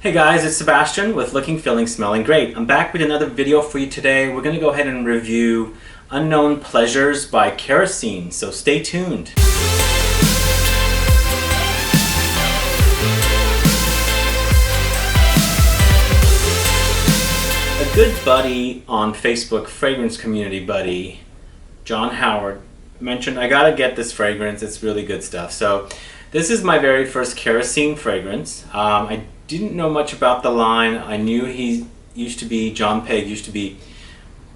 Hey guys, it's Sebastian with Looking, Feeling, Smelling Great. I'm back with another video for you today. We're going to go ahead and review Unknown Pleasures by Kerosene, so stay tuned. A good buddy on Facebook, fragrance community buddy, John Howard, mentioned I gotta get this fragrance, it's really good stuff. So this is my very first Kerosene fragrance. I didn't know much about the line. I knew John Pegg used to be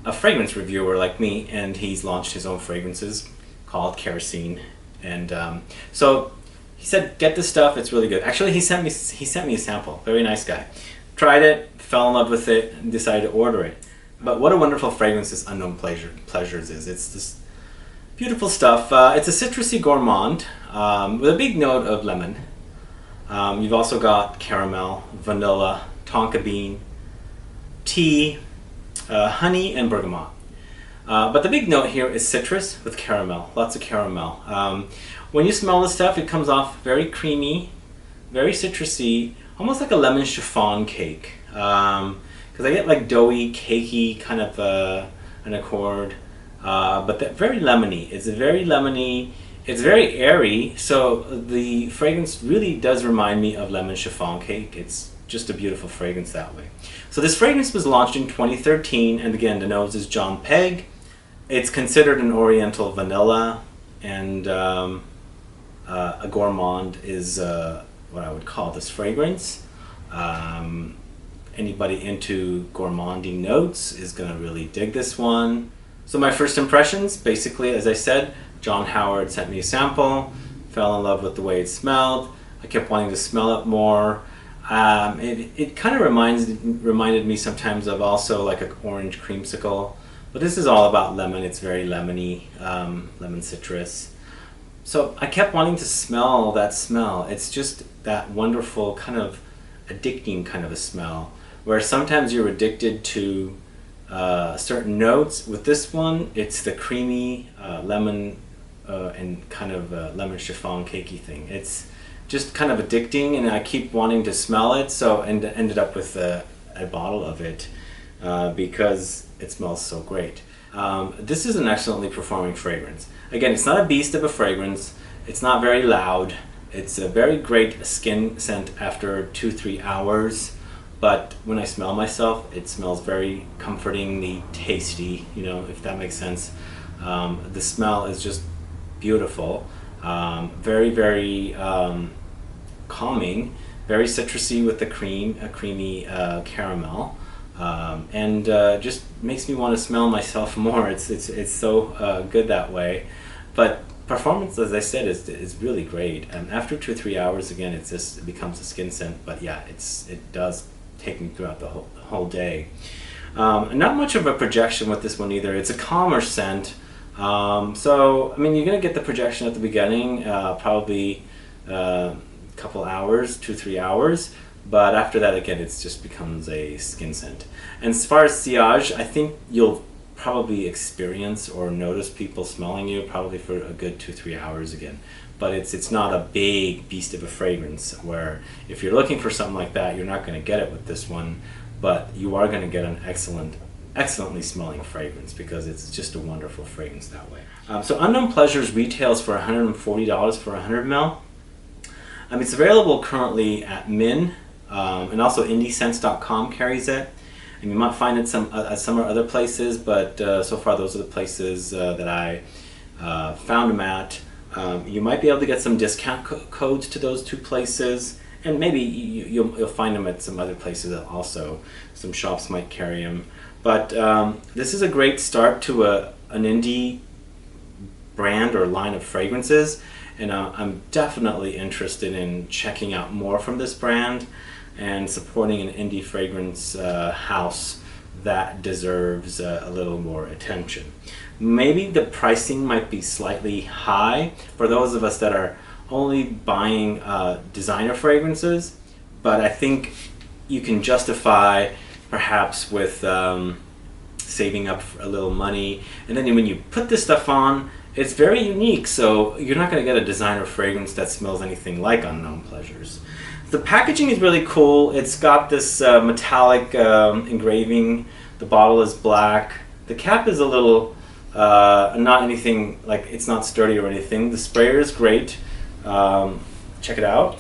a fragrance reviewer like me, and he's launched his own fragrances called Kerosene. And so he said, get this stuff, it's really good. Actually, he sent me a sample, very nice guy. Tried it, fell in love with it, and decided to order it. But what a wonderful fragrance this Unknown Pleasures is. It's this beautiful stuff. It's a citrusy gourmand with a big note of lemon. You've also got caramel, vanilla, tonka bean, tea, honey, and bergamot. But the big note here is citrus with caramel, lots of caramel. When you smell this stuff, it comes off very creamy, very citrusy, almost like a lemon chiffon cake. Because I get like doughy, cakey kind of an accord, but very lemony. It's very lemony. It's very airy, so the fragrance really does remind me of lemon chiffon cake. It's just a beautiful fragrance that way. So this fragrance was launched in 2013, and again, the nose is John Pegg. It's considered an oriental vanilla, and a gourmand is what I would call this fragrance. Anybody into gourmandy notes is going to really dig this one. So my first impressions, basically, as I said, John Howard sent me a sample, fell in love with the way it smelled. I kept wanting to smell it more. It kind of reminded me sometimes of also like an orange creamsicle, but this is all about lemon. It's very lemony, lemon citrus. So I kept wanting to smell that smell. It's just that wonderful kind of addicting kind of a smell, where sometimes you're addicted to certain notes. With this one, it's the creamy lemon and kind of lemon chiffon cakey thing. It's just kind of addicting, and I keep wanting to smell it, so ended up with a bottle of it because it smells so great. This is an excellently performing fragrance. Again, it's not a beast of a fragrance. It's not very loud. It's a very great skin scent after 2-3 hours. But when I smell myself, it smells very comfortingly tasty, you know, if that makes sense. The smell is just beautiful, very, very calming, very citrusy with the creamy caramel, and just makes me want to smell myself more. It's so good that way. But performance, as I said, is really great. And after 2-3 hours, again, it becomes a skin scent. But yeah, it does take me throughout the whole day. Not much of a projection with this one either. It's a calmer scent. So, I mean, you're going to get the projection at the beginning, probably a couple hours, 2-3 hours. But after that, again, it just becomes a skin scent. And as far as sillage, I think you'll probably experience or notice people smelling you probably for a good 2-3 hours again. But it's not a big beast of a fragrance, where if you're looking for something like that, you're not going to get it with this one, but you are going to get an excellently smelling fragrance, because it's just a wonderful fragrance that way. So Unknown Pleasures retails for $140 for 100 ml. It's available currently at Min, and also IndieSense.com carries it. And you might find it some other places, but so far those are the places that I found them at. You might be able to get some discount codes to those two places, and maybe you'll find them at some other places also. Some shops might carry them. But this is a great start to an indie brand or line of fragrances, and I'm definitely interested in checking out more from this brand and supporting an indie fragrance house that deserves a little more attention. Maybe the pricing might be slightly high for those of us that are only buying designer fragrances, but I think you can justify perhaps with saving up a little money, and then when you put this stuff on, it's very unique, so you're not going to get a designer fragrance that smells anything like Unknown Pleasures. The packaging is really cool. It's got this metallic engraving. The bottle is black. The cap is a little, not anything, like it's not sturdy or anything. The sprayer is great. Check it out.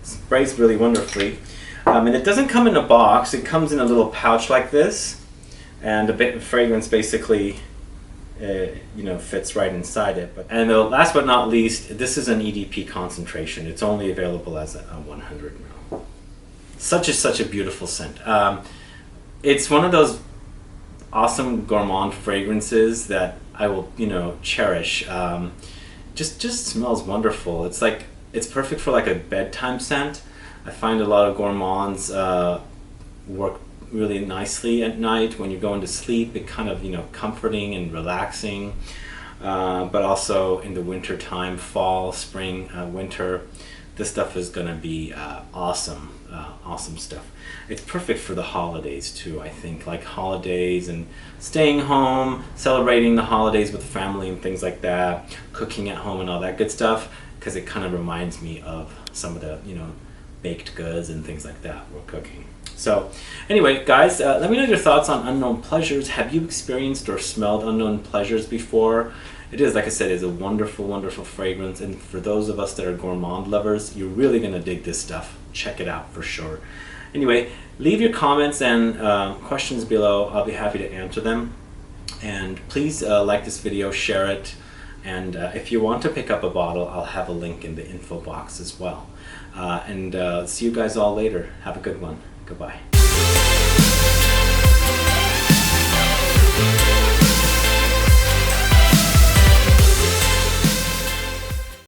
It sprays really wonderfully. And it doesn't come in a box. It comes in a little pouch like this. And a bit of fragrance basically fits right inside it. And last but not least, this is an EDP concentration. It's only available as a 100 ml. Such a beautiful scent. It's one of those awesome gourmand fragrances that I will cherish. Just smells wonderful. It's perfect for like a bedtime scent. I find a lot of gourmands work really nicely at night when you're going to sleep. It kind of comforting and relaxing, but also in the winter time, fall, spring, winter, this stuff is gonna be awesome stuff. It's perfect for the holidays too, I think, like holidays and staying home, celebrating the holidays with family and things like that, cooking at home and all that good stuff, because it kind of reminds me of some of the baked goods and things like that we're cooking. So anyway, guys, let me know your thoughts on unknown pleasures. Have you experienced or smelled unknown pleasures before? It is, like I said, is a wonderful, wonderful fragrance. And for those of us that are gourmand lovers, you're really going to dig this stuff. Check it out for sure. Anyway, leave your comments and questions below. I'll be happy to answer them. And please like this video, share it. And if you want to pick up a bottle, I'll have a link in the info box as well. And see you guys all later. Have a good one. Goodbye.